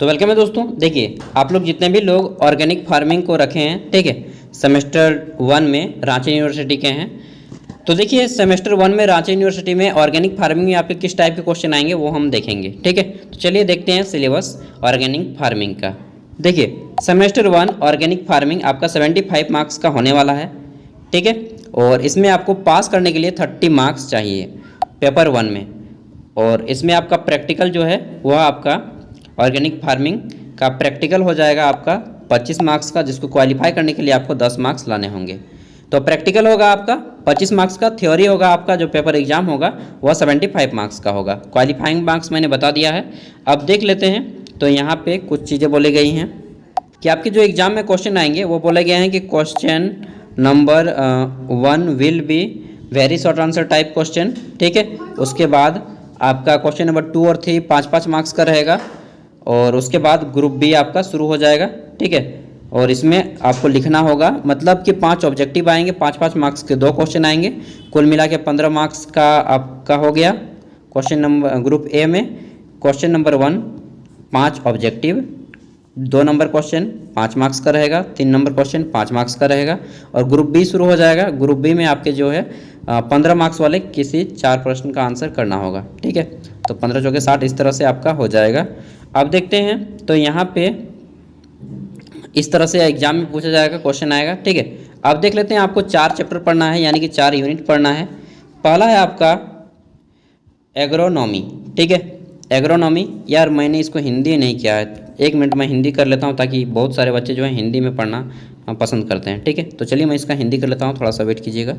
तो वेलकम है दोस्तों। देखिए, आप लोग जितने भी लोग ऑर्गेनिक फार्मिंग को रखे हैं, ठीक है, सेमेस्टर 1 में रांची यूनिवर्सिटी के हैं। तो देखिए, सेमेस्टर 1 में रांची यूनिवर्सिटी में ऑर्गेनिक फार्मिंग में आपके किस टाइप के क्वेश्चन आएंगे वो हम देखेंगे, ठीक है। तो चलिए देखते हैं सिलेबस ऑर्गेनिक फार्मिंग का। देखिए, सेमेस्टर 1 ऑर्गेनिक फार्मिंग आपका 75 मार्क्स का होने वाला है, ठीक है। और इसमें आपको पास करने के लिए 30 मार्क्स चाहिए पेपर 1 में। और इसमें आपका प्रैक्टिकल जो है वह आपका ऑर्गेनिक फार्मिंग का प्रैक्टिकल हो जाएगा आपका 25 मार्क्स का, जिसको क्वालिफाई करने के लिए आपको 10 मार्क्स लाने होंगे। तो प्रैक्टिकल होगा आपका 25 मार्क्स का, थ्योरी होगा आपका जो पेपर एग्जाम होगा वह 75 मार्क्स का होगा। क्वालिफाइंग मार्क्स मैंने बता दिया है। अब देख लेते हैं। तो यहाँ पे कुछ चीज़ें बोली गई हैं कि आपके जो एग्ज़ाम में क्वेश्चन आएंगे वो बोले गए हैं कि question number 1 will be very short answer type question, ठीक है। उसके बाद आपका क्वेश्चन नंबर 2 और 3 5-5 मार्क्स का रहेगा। और उसके बाद ग्रुप बी आपका शुरू हो जाएगा, ठीक है। और इसमें आपको लिखना होगा, मतलब कि 5 ऑब्जेक्टिव आएंगे, 5-5 मार्क्स के 2 क्वेश्चन आएंगे, कुल मिला के 15 मार्क्स का आपका हो गया। क्वेश्चन नंबर ग्रुप ए में question number 1 5 objective, 2 number question 5 marks का रहेगा, 3 नंबर क्वेश्चन 5 मार्क्स का रहेगा। और ग्रुप बी शुरू हो जाएगा। ग्रुप बी में आपके जो है 15 मार्क्स वाले किसी 4 प्रश्न का आंसर करना होगा, ठीक है। तो 15 चौके 60 इस तरह से आपका हो जाएगा। अब देखते हैं। तो यहाँ पे इस तरह से एग्जाम में पूछा जाएगा, क्वेश्चन आएगा, ठीक है। अब देख लेते हैं। आपको 4 चैप्टर पढ़ना है, यानी कि 4 यूनिट पढ़ना है। पहला है आपका एग्रोनॉमी, ठीक है। एग्रोनॉमी, यार मैंने इसको हिंदी नहीं किया है, 1 मिनट में हिंदी कर लेता हूँ, ताकि बहुत सारे बच्चे जो हैं हिंदी में पढ़ना पसंद करते हैं, ठीक है। तो चलिए मैं इसका हिंदी कर लेता हूँ, थोड़ा सा वेट कीजिएगा।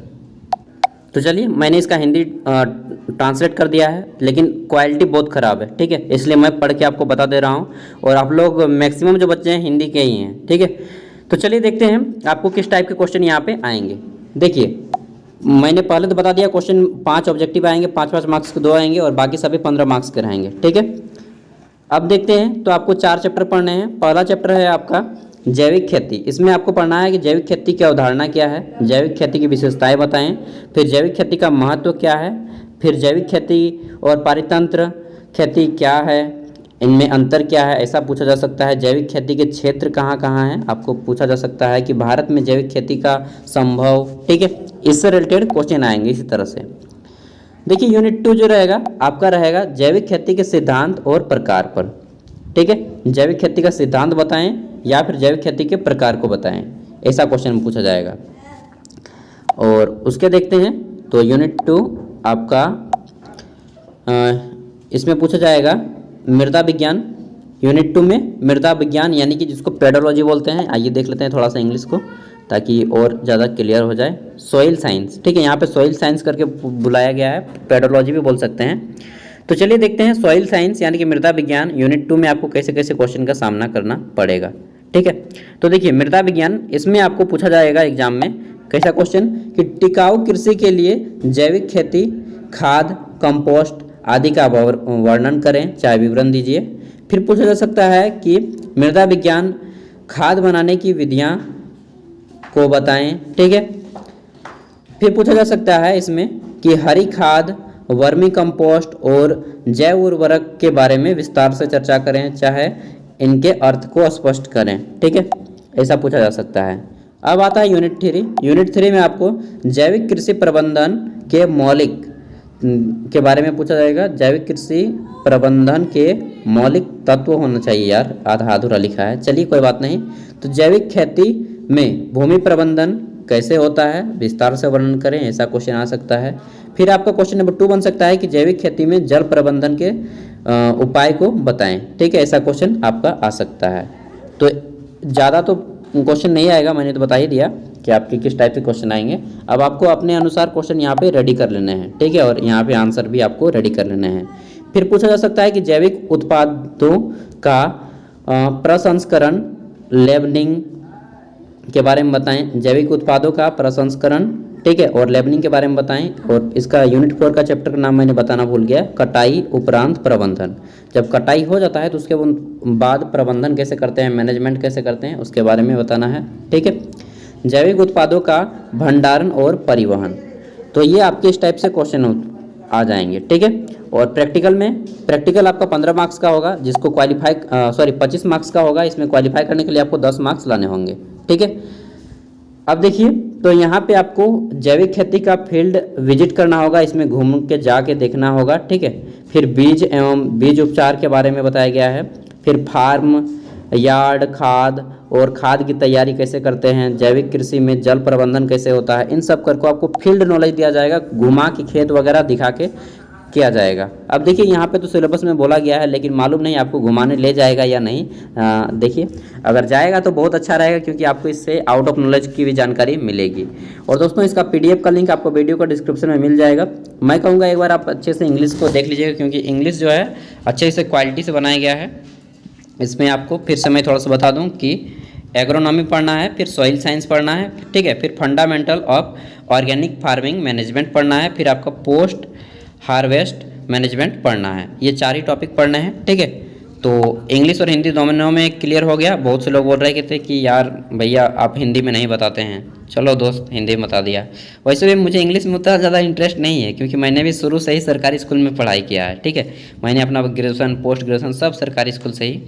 तो चलिए मैंने इसका हिंदी ट्रांसलेट कर दिया है, लेकिन क्वालिटी बहुत ख़राब है, ठीक है, इसलिए मैं पढ़ के आपको बता दे रहा हूँ। और आप लोग मैक्सिमम जो बच्चे हैं हिंदी के ही हैं, ठीक है। तो चलिए देखते हैं आपको किस टाइप के क्वेश्चन यहाँ पे आएंगे। देखिए, मैंने पहले तो बता दिया, क्वेश्चन 5 ऑब्जेक्टिव आएंगे, 5-5 मार्क्स के 2 आएंगे और बाकी सभी 15 मार्क्स के रहेंगे, ठीक है। अब देखते हैं। तो आपको 4 चैप्टर पढ़ने हैं। पहला चैप्टर है आपका जैविक खेती। इसमें आपको पढ़ना है कि जैविक खेती की अवधारणा क्या है, जैविक खेती की विशेषताएं बताएं, फिर जैविक खेती का महत्व क्या है, फिर जैविक खेती और पारितंत्र खेती क्या है, इनमें अंतर क्या है, ऐसा पूछा जा सकता है। जैविक खेती के क्षेत्र कहाँ कहाँ हैं, आपको पूछा जा सकता है कि भारत में जैविक खेती का संभव, ठीक है। इससे रिलेटेड क्वेश्चन आएंगे इसी तरह से। देखिए, यूनिट 2 जो रहेगा आपका रहेगा जैविक खेती के सिद्धांत और प्रकार पर, ठीक है। जैविक खेती का सिद्धांत बताएं या फिर जैविक खेती के प्रकार को बताएं, ऐसा क्वेश्चन पूछा जाएगा। और उसके देखते हैं। तो यूनिट 2 आपका इसमें पूछा जाएगा मृदा विज्ञान। यूनिट 2 में मृदा विज्ञान, यानी कि जिसको पेडोलॉजी बोलते हैं। आइए देख लेते हैं थोड़ा सा इंग्लिश को, ताकि और ज़्यादा क्लियर हो जाए। सॉइल साइंस, ठीक है, यहाँ पे सॉइल साइंस करके बुलाया गया है, पेडोलॉजी भी बोल सकते हैं। तो चलिए देखते हैं सॉइल साइंस यानी कि मृदा विज्ञान यूनिट 2 में आपको कैसे कैसे क्वेश्चन का सामना करना पड़ेगा, ठीक है। तो देखिए, मृदा विज्ञान, इसमें आपको पूछा जाएगा एग्जाम में कैसा क्वेश्चन कि टिकाऊ कृषि के लिए जैविक खेती, खाद, कंपोस्ट आदि का वर्णन करें, चाहे विवरण दीजिए। फिर पूछा जा सकता है कि मृदा विज्ञान खाद बनाने की विधियाँ को बताएं, ठीक है। फिर पूछा जा सकता है इसमें कि हरी खाद, वर्मी कंपोस्ट और जैव उर्वरक के बारे में विस्तार से चर्चा करें, चाहे इनके अर्थ को स्पष्ट करें, ठीक है, ऐसा पूछा जा सकता है। अब आता है यूनिट 3। यूनिट 3 में आपको जैविक कृषि प्रबंधन के मौलिक के बारे में पूछा जाएगा। जैविक कृषि प्रबंधन के मौलिक तत्व होना चाहिए, यार आधा अधूरा लिखा है, चलिए कोई बात नहीं। तो जैविक खेती में भूमि प्रबंधन कैसे होता है, विस्तार से वर्णन करें, ऐसा क्वेश्चन आ सकता है। फिर आपका क्वेश्चन नंबर 2 बन सकता है कि जैविक खेती में जल प्रबंधन के उपाय को बताएं, ठीक है, ऐसा क्वेश्चन आपका आ सकता है। तो ज़्यादा तो क्वेश्चन नहीं आएगा, मैंने तो बता ही दिया कि आपके किस टाइप के क्वेश्चन आएंगे। अब आपको अपने अनुसार क्वेश्चन यहाँ पे रेडी कर लेने हैं, ठीक है, और यहाँ पे आंसर भी आपको रेडी कर लेने हैं। फिर पूछा जा सकता है कि जैविक उत्पादों का प्रसंस्करण, लेबलिंग के बारे में बताएं। जैविक उत्पादों का प्रसंस्करण, ठीक है, और लेबलिंग के बारे में बताएं। और इसका यूनिट 4 का चैप्टर का नाम मैंने बताना भूल गया, कटाई उपरांत प्रबंधन। जब कटाई हो जाता है तो उसके बाद प्रबंधन कैसे करते हैं, मैनेजमेंट कैसे करते हैं, उसके बारे में बताना है, ठीक है। जैविक उत्पादों का भंडारण और परिवहन, तो ये आपके इस टाइप से क्वेश्चन आ जाएंगे, ठीक है। और प्रैक्टिकल आपका 15 मार्क्स का होगा, जिसको 25 मार्क्स का होगा। इसमें क्वालिफाई करने के लिए आपको 10 मार्क्स लाने होंगे, ठीक है। अब देखिए, तो यहाँ पे आपको जैविक खेती का फील्ड विजिट करना होगा, इसमें घूम के जाके देखना होगा, ठीक है। फिर बीज एवं बीज उपचार के बारे में बताया गया है। फिर फार्म यार्ड खाद और खाद की तैयारी कैसे करते हैं, जैविक कृषि में जल प्रबंधन कैसे होता है, इन सब कर को आपको फील्ड नॉलेज दिया जाएगा, घुमा के खेत वगैरह दिखा के किया जाएगा। अब देखिए, यहाँ पे तो सिलेबस में बोला गया है, लेकिन मालूम नहीं आपको घुमाने ले जाएगा या नहीं। देखिए, अगर जाएगा तो बहुत अच्छा रहेगा, क्योंकि आपको इससे आउट ऑफ नॉलेज की भी जानकारी मिलेगी। और दोस्तों, इसका PDF का लिंक आपको वीडियो का डिस्क्रिप्शन में मिल जाएगा। मैं कहूँगा एक बार आप अच्छे से इंग्लिश को देख लीजिएगा, क्योंकि इंग्लिश जो है अच्छे से क्वालिटी से बनाया गया है। इसमें आपको फिर से मैं थोड़ा सा बता दूं कि एग्रोनॉमी पढ़ना है, फिर सॉइल साइंस पढ़ना है, ठीक है। फिर fundamental of organic farming management पढ़ना है, फिर आपका पोस्ट हार्वेस्ट मैनेजमेंट पढ़ना है। ये 4 ही टॉपिक पढ़ने हैं, ठीक है। तो इंग्लिश और हिंदी दोनों में क्लियर हो गया। बहुत से लोग बोल रहे थे कि यार भैया आप हिंदी में नहीं बताते हैं। चलो दोस्त, हिंदी में बता दिया। वैसे भी मुझे इंग्लिश में उतना ज़्यादा इंटरेस्ट नहीं है, क्योंकि मैंने भी शुरू से ही सरकारी स्कूल में पढ़ाई किया है, ठीक है। मैंने अपना ग्रेजुएशन पोस्ट ग्रेजुएशन सब सरकारी स्कूल से ही,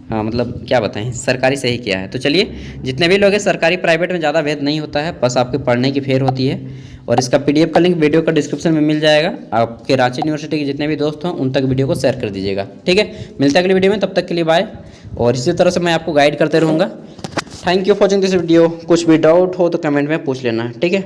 हाँ मतलब क्या बताएं, सरकारी से ही किया है। तो चलिए, जितने भी लोग हैं, सरकारी प्राइवेट में ज़्यादा भेद नहीं होता है, बस आपके पढ़ने की फेर होती है। और इसका PDF का लिंक वीडियो का डिस्क्रिप्शन में मिल जाएगा। आपके रांची यूनिवर्सिटी के जितने भी दोस्त हों उन तक वीडियो को शेयर कर दीजिएगा, ठीक है। मिलते हैं अगली वीडियो में, तब तक के लिए बाय। और इसी तरह से मैं आपको गाइड करते रहूँगा। Thank you for watching this video. कुछ भी डाउट हो तो कमेंट में पूछ लेना, ठीक है।